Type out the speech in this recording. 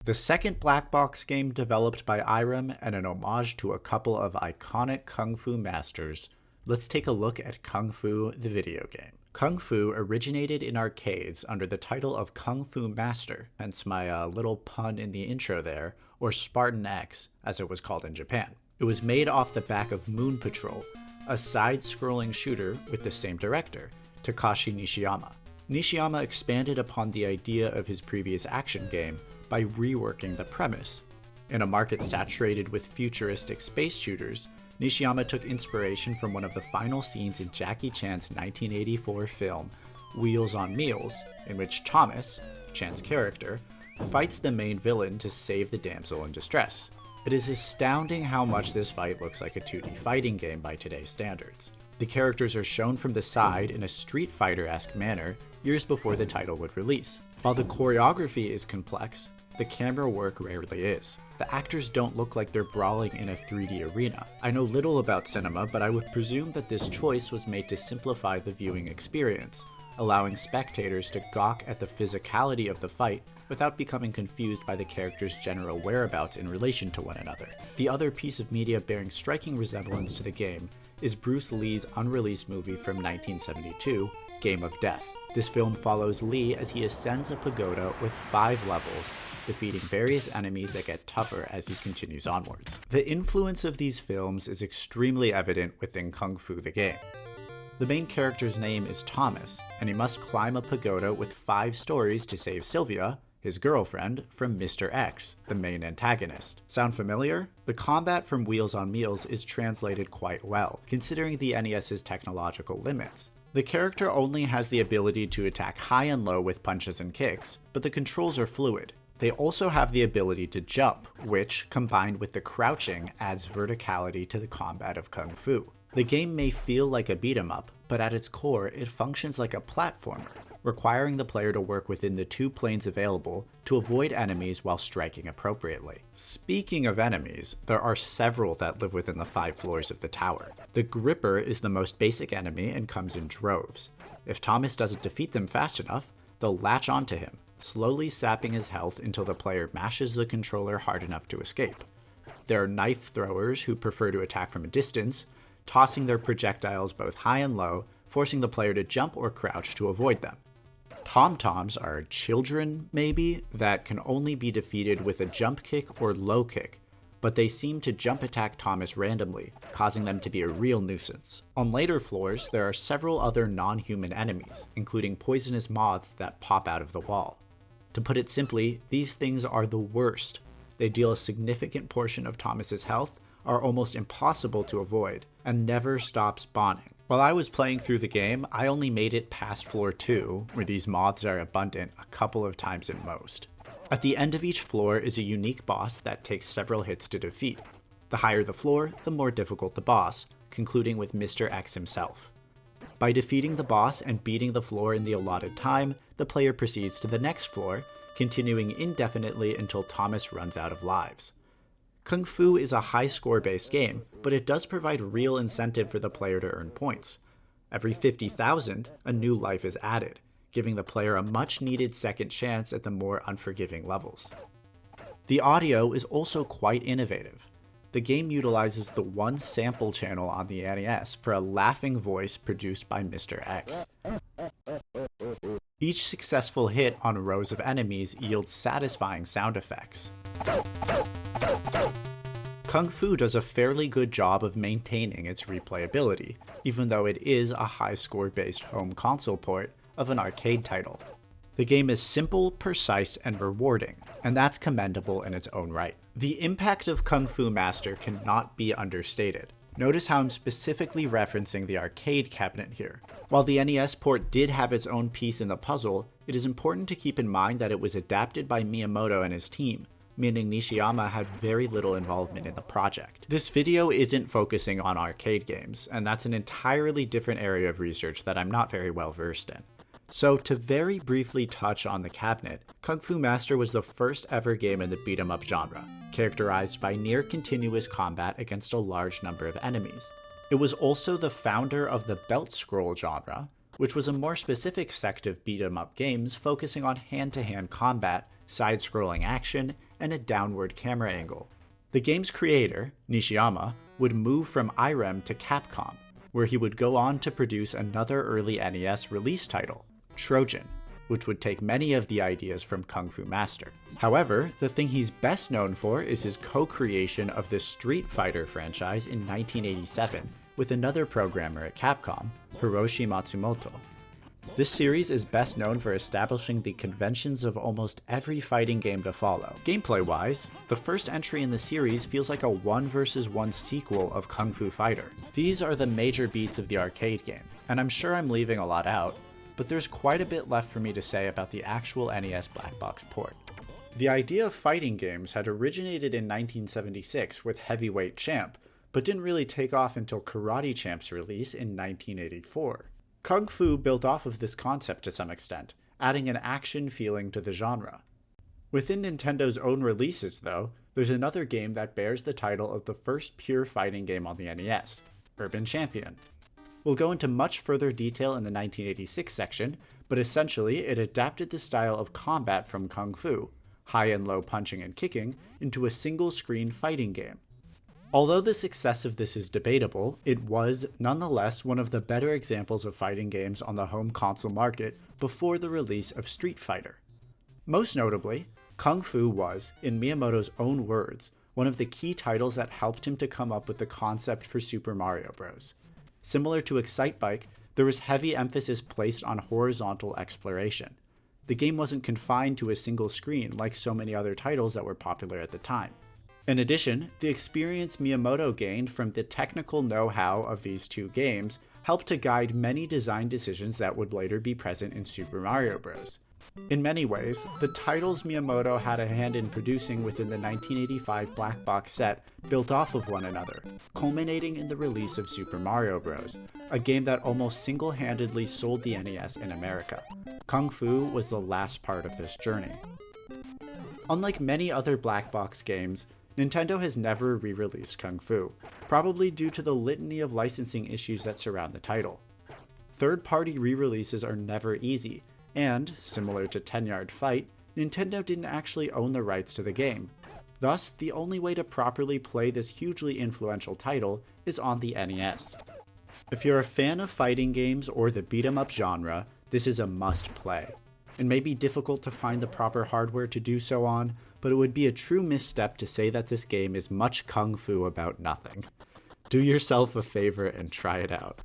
The second black box game developed by Irem and an homage to a couple of iconic kung fu masters, let's take a look at Kung Fu the video game. Kung Fu originated in arcades under the title of Kung Fu Master, hence my little pun in the intro there, or Spartan X, as it was called in Japan. It was made off the back of Moon Patrol, a side-scrolling shooter with the same director, Takashi Nishiyama. Nishiyama expanded upon the idea of his previous action game by reworking the premise. In a market saturated with futuristic space shooters, Nishiyama took inspiration from one of the final scenes in Jackie Chan's 1984 film, Wheels on Meals, in which Thomas, Chan's character, fights the main villain to save the damsel in distress. It is astounding how much this fight looks like a 2D fighting game by today's standards. The characters are shown from the side in a Street Fighter-esque manner years before the title would release. While the choreography is complex, the camera work rarely is. The actors don't look like they're brawling in a 3D arena. I know little about cinema, but I would presume that this choice was made to simplify the viewing experience, allowing spectators to gawk at the physicality of the fight without becoming confused by the characters' general whereabouts in relation to one another. The other piece of media bearing striking resemblance to the game is Bruce Lee's unreleased movie from 1972, Game of Death. This film follows Lee as he ascends a pagoda with 5 levels, defeating various enemies that get tougher as he continues onwards. The influence of these films is extremely evident within Kung Fu the game. The main character's name is Thomas, and he must climb a pagoda with 5 stories to save Sylvia, his girlfriend, from Mr. X, the main antagonist. Sound familiar? The combat from Wheels on Meals is translated quite well, considering the NES's technological limits. The character only has the ability to attack high and low with punches and kicks, but the controls are fluid. They also have the ability to jump, which, combined with the crouching, adds verticality to the combat of Kung Fu. The game may feel like a beat-em-up, but at its core, it functions like a platformer, requiring the player to work within the 2 planes available to avoid enemies while striking appropriately. Speaking of enemies, there are several that live within the 5 floors of the tower. The Gripper is the most basic enemy and comes in droves. If Thomas doesn't defeat them fast enough, they'll latch onto him, slowly sapping his health until the player mashes the controller hard enough to escape. There are knife throwers who prefer to attack from a distance, tossing their projectiles both high and low, forcing the player to jump or crouch to avoid them. Tom-toms are children, maybe, that can only be defeated with a jump kick or low kick, but they seem to jump attack Thomas randomly, causing them to be a real nuisance. On later floors, there are several other non-human enemies, including poisonous moths that pop out of the wall. To put it simply, these things are the worst. They deal a significant portion of Thomas's health, are almost impossible to avoid, and never stop spawning. While I was playing through the game, I only made it past floor 2, where these moths are abundant, a couple of times at most. At the end of each floor is a unique boss that takes several hits to defeat. The higher the floor, the more difficult the boss, concluding with Mr. X himself. By defeating the boss and beating the floor in the allotted time, the player proceeds to the next floor, continuing indefinitely until Thomas runs out of lives. Kung Fu is a high score-based game, but it does provide real incentive for the player to earn points. Every 50,000, a new life is added, giving the player a much-needed second chance at the more unforgiving levels. The audio is also quite innovative. The game utilizes the one sample channel on the NES for a laughing voice produced by Mr. X. Each successful hit on rows of enemies yields satisfying sound effects. Kung Fu does a fairly good job of maintaining its replayability, even though it is a high score-based home console port of an arcade title. The game is simple, precise, and rewarding, and that's commendable in its own right. The impact of Kung Fu Master cannot be understated. Notice how I'm specifically referencing the arcade cabinet here. While the NES port did have its own piece in the puzzle, it is important to keep in mind that it was adapted by Miyamoto and his team, meaning Nishiyama had very little involvement in the project. This video isn't focusing on arcade games, and that's an entirely different area of research that I'm not very well versed in. So to very briefly touch on the cabinet, Kung Fu Master was the first ever game in the beat-em-up genre, characterized by near-continuous combat against a large number of enemies. It was also the founder of the belt scroll genre, which was a more specific sect of beat-em-up games focusing on hand-to-hand combat, side-scrolling action, and a downward camera angle. The game's creator, Nishiyama, would move from Irem to Capcom, where he would go on to produce another early NES release title, Trojan, which would take many of the ideas from Kung Fu Master. However, the thing he's best known for is his co-creation of the Street Fighter franchise in 1987 with another programmer at Capcom, Hiroshi Matsumoto. This series is best known for establishing the conventions of almost every fighting game to follow. Gameplay-wise, the first entry in the series feels like a 1 vs 1 sequel of Kung Fu Fighter. These are the major beats of the arcade game, and I'm sure I'm leaving a lot out, but there's quite a bit left for me to say about the actual NES Black Box port. The idea of fighting games had originated in 1976 with Heavyweight Champ, but didn't really take off until Karate Champ's release in 1984. Kung Fu built off of this concept to some extent, adding an action feeling to the genre. Within Nintendo's own releases, though, there's another game that bears the title of the first pure fighting game on the NES, Urban Champion. We'll go into much further detail in the 1986 section, but essentially it adapted the style of combat from Kung Fu, high and low punching and kicking, into a single-screen fighting game. Although the success of this is debatable, it was, nonetheless, one of the better examples of fighting games on the home console market before the release of Street Fighter. Most notably, Kung Fu was, in Miyamoto's own words, one of the key titles that helped him to come up with the concept for Super Mario Bros. Similar to Excitebike, there was heavy emphasis placed on horizontal exploration. The game wasn't confined to a single screen like so many other titles that were popular at the time. In addition, the experience Miyamoto gained from the technical know-how of these two games helped to guide many design decisions that would later be present in Super Mario Bros. In many ways, the titles Miyamoto had a hand in producing within the 1985 Black Box set built off of one another, culminating in the release of Super Mario Bros., a game that almost single-handedly sold the NES in America. Kung Fu was the last part of this journey. Unlike many other Black Box games, Nintendo has never re-released Kung Fu, probably due to the litany of licensing issues that surround the title. Third-party re-releases are never easy, and, similar to 10-Yard Fight, Nintendo didn't actually own the rights to the game. Thus, the only way to properly play this hugely influential title is on the NES. If you're a fan of fighting games or the beat-em-up genre, this is a must-play. It may be difficult to find the proper hardware to do so on, but it would be a true misstep to say that this game is much Kung Fu about nothing. Do yourself a favor and try it out.